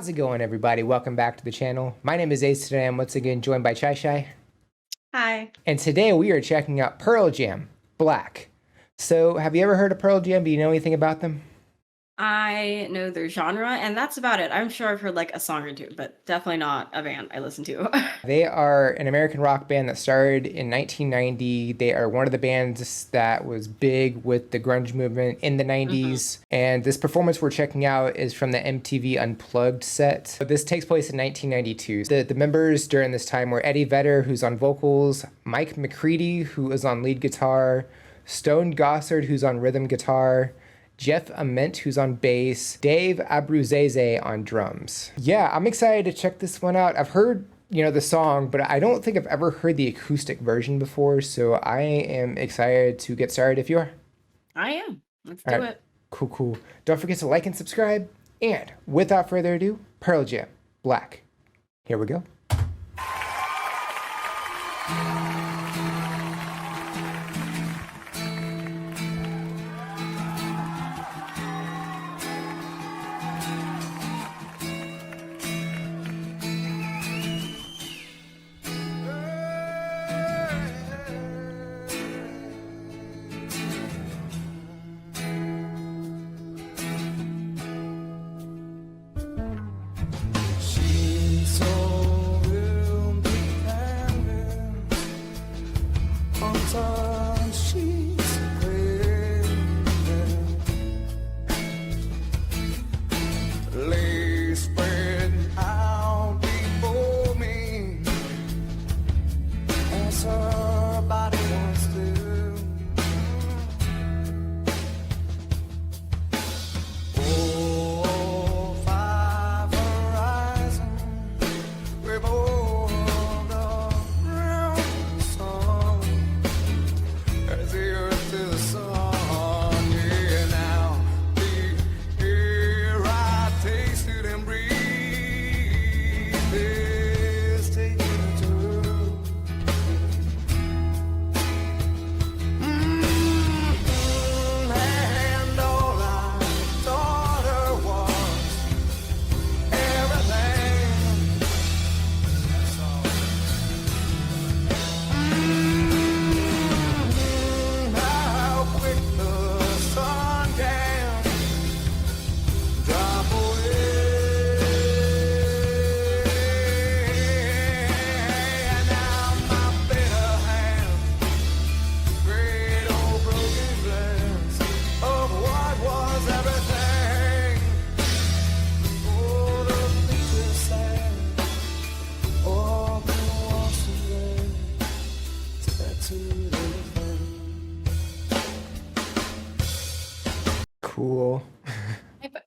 How's it going, everybody? Welcome back to the channel. My name is Ace today. I'm once again joined by Chai Chai. Hi. And today we are checking out Pearl Jam, Black. So, have you ever heard of Pearl Jam? Do you know anything about them? I know their genre, and that's about it. I'm sure I've heard like a song or two, but definitely not a band I listen to. They are an American rock band that started in 1990. They are one of the bands that was big with the grunge movement in the hmm 90s. And this performance we're checking out is from the MTV Unplugged set. So this takes place in 1992. The members during this time were Eddie Vedder, who's on vocals, Mike McCready, who is on lead guitar, Stone Gossard, who's on rhythm guitar, Jeff Ament, who's on bass, Dave Abruzese on drums. Yeah, I'm excited to check this one out. I've heard, the song, but I don't think I've ever heard the acoustic version before, so I am excited to get started if you are. I am. Let's All do right, it. cool, cool. Don't forget to like and subscribe, and without further ado, Pearl Jam, Black. Here we go. Cool.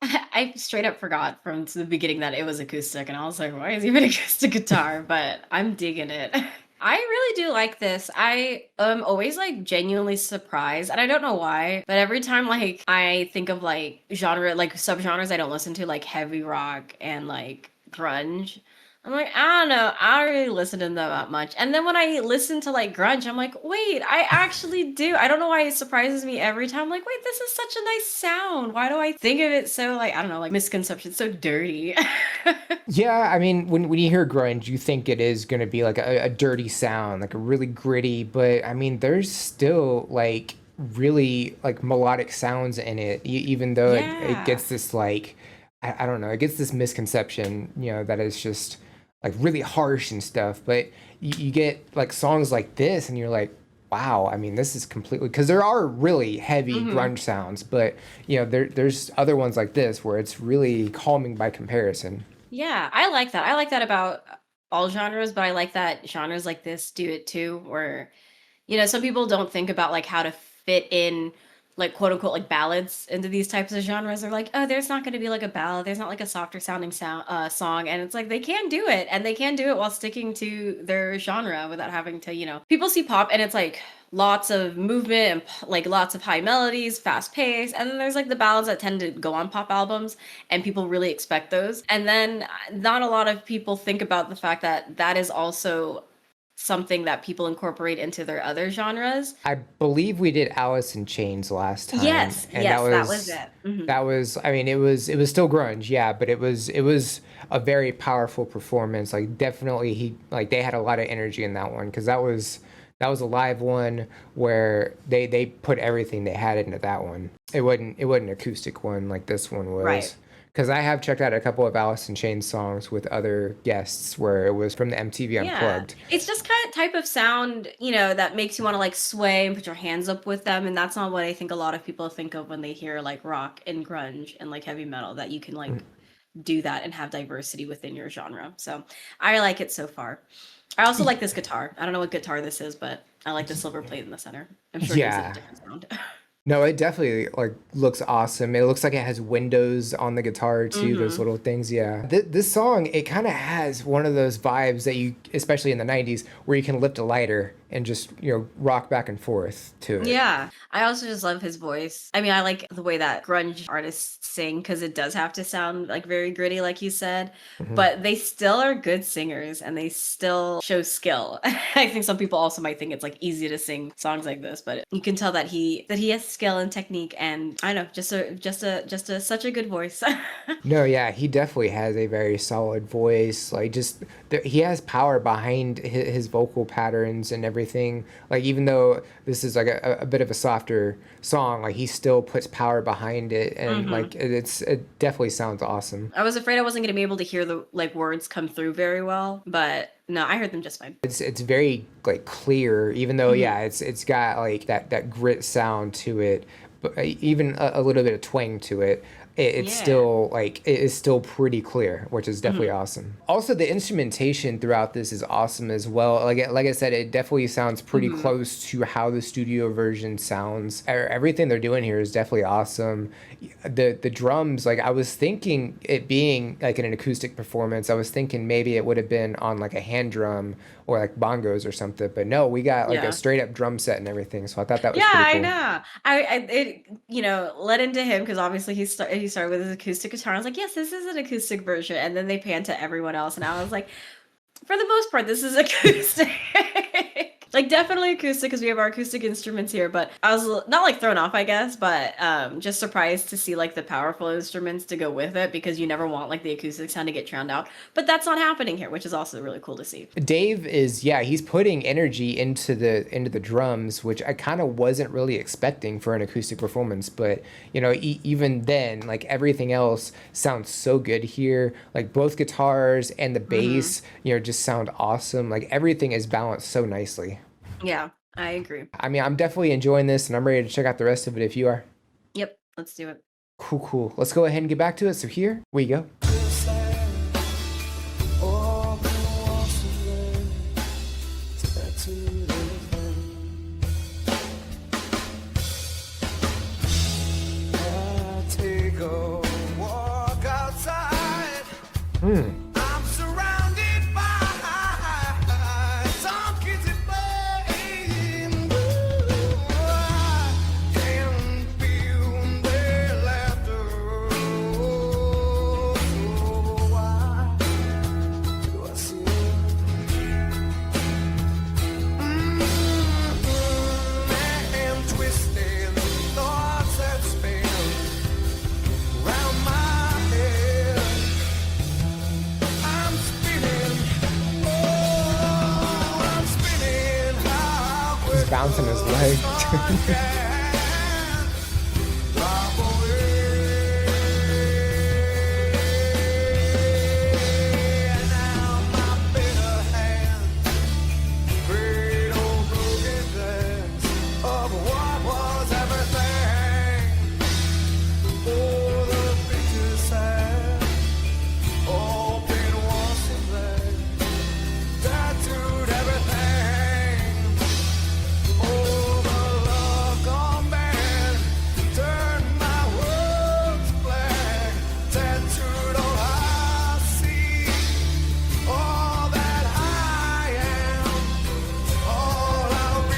I straight up forgot from the beginning that it was acoustic, and I was like, why is even acoustic guitar? But I'm digging it. I really do like this. I am always like genuinely surprised, and I don't know why, but every time like I think of like genre, like subgenres I don't listen to, like heavy rock and like grunge, I'm like, I don't know, I don't really listen to them that much. And then when I listen to like grunge, I'm like, wait, I actually do. I don't know why it surprises me every time. I'm like, wait, this is such a nice sound. Why do I think of it so like, I don't know, like misconception, so dirty. Yeah, I mean, when you hear grunge, you think it is going to be like a dirty sound, like a really gritty, but I mean, there's still like really like melodic sounds in it, even though it Yeah. gets this like, I don't know, it gets this misconception, that it's just like really harsh and stuff, but you get like songs like this and you're like, wow, I mean, this is completely, because there are really heavy hmm grunge sounds, but there's other ones like this where it's really calming by comparison. Yeah, I like that. I like that about all genres, but I like that genres like this do it too, where, some people don't think about like how to fit in like quote unquote like ballads into these types of genres. They're like, oh, there's not going to be like a ballad. There's not like a softer sounding song. And it's like they can do it, and they can do it while sticking to their genre without having to, people see pop and it's like lots of movement and like lots of high melodies, fast pace. And then there's like the ballads that tend to go on pop albums and people really expect those. And then not a lot of people think about the fact that that is also something that people incorporate into their other genres. I believe we did Alice in Chains last time, Yes, and that yes, that was was it. Hmm. that was I mean it was still grunge, yeah, but it was a very powerful performance. Like definitely he like they had a lot of energy in that one because that was a live one where they put everything they had into that one. It wasn't an acoustic one like this one Right. was. Because I have checked out a couple of Alice in Chains songs with other guests where it was from the MTV Yeah. Unplugged. It's just kind of type of sound, that makes you want to like sway and put your hands up with them. And that's not what I think a lot of people think of when they hear like rock and grunge and like heavy metal, that you can like do that and have diversity within your genre. So I like it so far. I also like this guitar. I don't know what guitar this is, but I like the silver plate in the center. I'm sure it gives it a Yeah. different sound. No, it definitely like looks awesome. It looks like it has windows on the guitar too. Those Hmm. little things. Yeah. This song, it kind of has one of those vibes that you, especially in the '90s, where you can lift a lighter and just rock back and forth to it. Yeah, I also just love his voice. I mean, I like the way that grunge artists sing because it does have to sound like very gritty, like you said, Mhm. but they still are good singers and they still show skill. I think some people also might think it's like easy to sing songs like this, but you can tell that he has skill and technique, and I don't know, just a such a good voice. No, yeah, he definitely has a very solid voice. Like, just he has power behind his vocal patterns and everything. Like, even though this is like a bit of a softer song, like he still puts power behind it, and Hmm. like it definitely sounds awesome. I was afraid I wasn't going to be able to hear the like words come through very well, but no, I heard them just fine. It's very like clear, even though Hmm. yeah, it's got like that grit sound to it, but even a little bit of twang to it. It's Yeah. still like it is still pretty clear, which is definitely Hmm. awesome. Also, the instrumentation throughout this is awesome as well. Like I said, it definitely sounds pretty Hmm. close to how the studio version sounds. Everything they're doing here is definitely awesome. The drums, like I was thinking it being like an acoustic performance, I was thinking maybe it would have been on like a hand drum or like bongos or something, but no, we got like a Yeah. straight up drum set and everything. So I thought that was Yeah, pretty I cool. know. I it led into him because obviously he started with his acoustic guitar. I was like, yes, this is an acoustic version, and then they pan to everyone else, and I was like, for the most part, this is acoustic. Like definitely acoustic because we have our acoustic instruments here, but I was not like thrown off, I guess, but just surprised to see like the powerful instruments to go with it because you never want like the acoustic sound to get drowned out. But that's not happening here, which is also really cool to see. Dave is yeah, he's putting energy into the drums, which I kind of wasn't really expecting for an acoustic performance. But even then, like everything else sounds so good here. Like both guitars and the Hmm. bass, just sound awesome. Like everything is balanced so nicely. Yeah, I agree. I mean, I'm definitely enjoying this, and I'm ready to check out the rest of it if you are. Yep, let's do it. Cool, cool. Let's go ahead and get back to it. So here we go. Hmm. I'm surrounded by some kids at playing. I can feel their laughter. Why do I see and twisting thoughts that spin round my head? I'm spinning, oh, I'm spinning. How He's quick bouncing his leg. can drop away. And now my bitter hand, great old broken glass of what was everything. Oh, the picture sad. Open once and then tattooed everything. Oh, the love gone bad turned my world to black. Tattooed all I see, all that I am, all I'll be.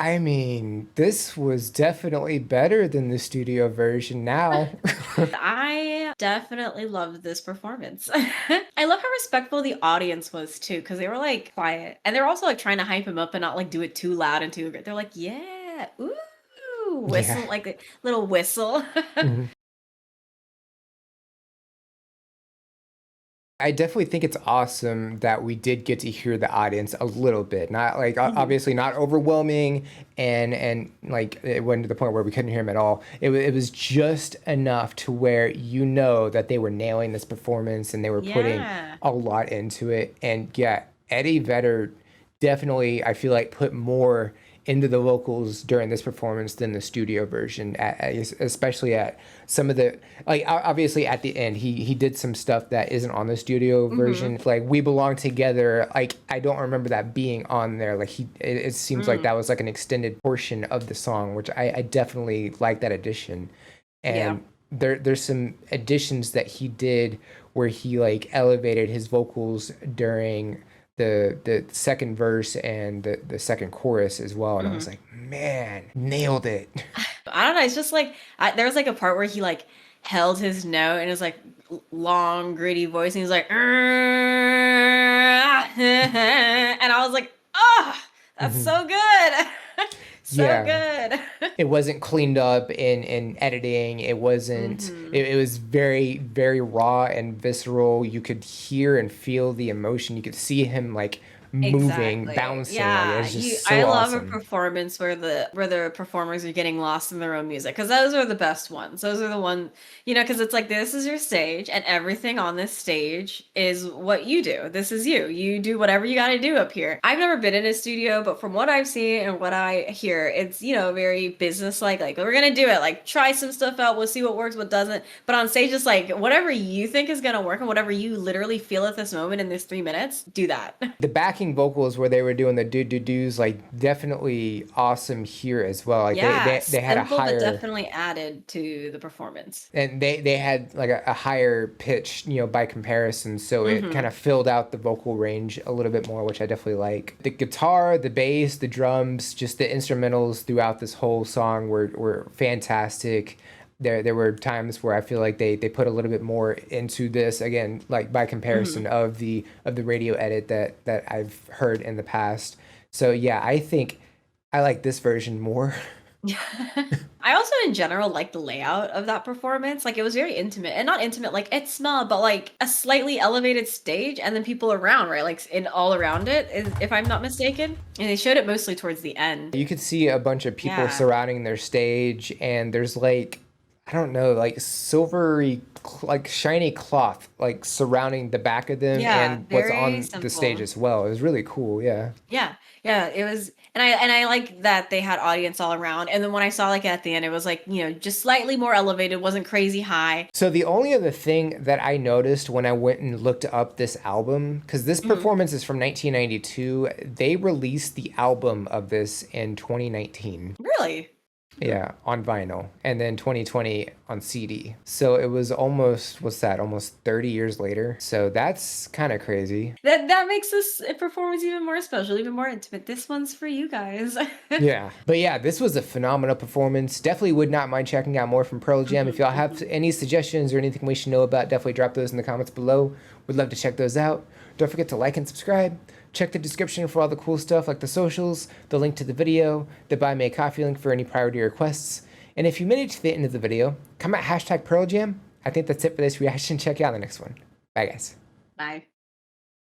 I mean, this was definitely better than the studio version now. I definitely loved this performance. I love how respectful the audience was too, because they were like quiet and they were also like trying to hype him up and not like do it too loud and too. They're like, yeah, ooh, Yeah. whistle, like a little whistle. Mhm. I definitely think it's awesome that we did get to hear the audience a little bit. Not like Mhm. obviously not overwhelming and like it went to the point where we couldn't hear him at all. It was just enough to where you know that they were nailing this performance and they were putting Yeah. a lot into it. And yeah, Eddie Vedder definitely I feel like put more into the vocals during this performance than the studio version, especially at some of the like obviously at the end he did some stuff that isn't on the studio Mhm. version, like We Belong Together. Like I don't remember that being on there. Like it seems like Mm. that was like an extended portion of the song, which I definitely like that addition. Yeah. And there's some additions that he did where he like elevated his vocals during the second verse and the second chorus as well, and I was Mhm. like, man, nailed it. I don't know. It's just like there was like a part where he like held his note and it was like long, gritty voice, and he was like, and I was like, oh, that's Mhm. so good, so Yeah, good. it wasn't cleaned up in editing. It wasn't, Hmm. it was very very raw and visceral. You could hear and feel the emotion. You could see him like moving, Exactly. bouncing. Like Yeah. it's just I so love a awesome. performance where the performers are getting lost in their own music, cuz those are the best ones. Those are the one, cuz it's like this is your stage and everything on this stage is what you do. This is you. You do whatever you got to do up here. I've never been in a studio, but from what I've seen and what I hear, it's, very business like we're going to do it. Like try some stuff out, we'll see what works, what doesn't. But on stage it's like whatever you think is going to work and whatever you literally feel at this moment in this 3 minutes, do that. The backing vocals where they were doing the do do do's, like definitely awesome here as well. Like Yeah, they had a simple but higher, definitely added to the performance. and they had like a higher pitch, by comparison, so it kind Mhm. of filled out the vocal range a little bit more, which I definitely like. The guitar, the bass, the drums, just the instrumentals throughout this whole song were fantastic. There were times where I feel like they put a little bit more into this, again, like by comparison Mhm. of the radio edit that I've heard in the past. So yeah, I think I like this version more. I also in general like the layout of that performance. Like it was very intimate and not intimate like it's small, but like a slightly elevated stage and then people around, right? Like in all around it, if I'm not mistaken. And they showed it mostly towards the end. You could see a bunch of people Yeah. surrounding their stage, and there's like, I don't know, like silvery, like shiny cloth, like surrounding the back of them Yeah, and what's very on the stage simple. as well. It was really cool. Yeah. Yeah. Yeah, it was, and I like that they had audience all around. And then when I saw like at the end, it was like, just slightly more elevated, wasn't crazy high. So the only other thing that I noticed when I went and looked up this album, because this Mhm. performance is from 1992, they released the album of this in 2019. Really? Hmm. Yeah, on vinyl, and then 2020 on CD. So it was almost, what's that? Almost 30 years later. So that's kind of crazy. That makes this performance even more special, even more intimate. This one's for you guys. Yeah. But yeah, this was a phenomenal performance. Definitely would not mind checking out more from Pearl Jam. If Mhm, y'all have mhm. any suggestions or anything we should know about, definitely drop those in the comments below. We'd love to check those out. Don't forget to like and subscribe. Check the description for all the cool stuff like the socials, the link to the video, the Buy Me a Coffee link for any priority requests. And if you made it to the end of the video, comment hashtag Pearl Jam. I think that's it for this reaction. Check you out in the next one. Bye, guys. Bye.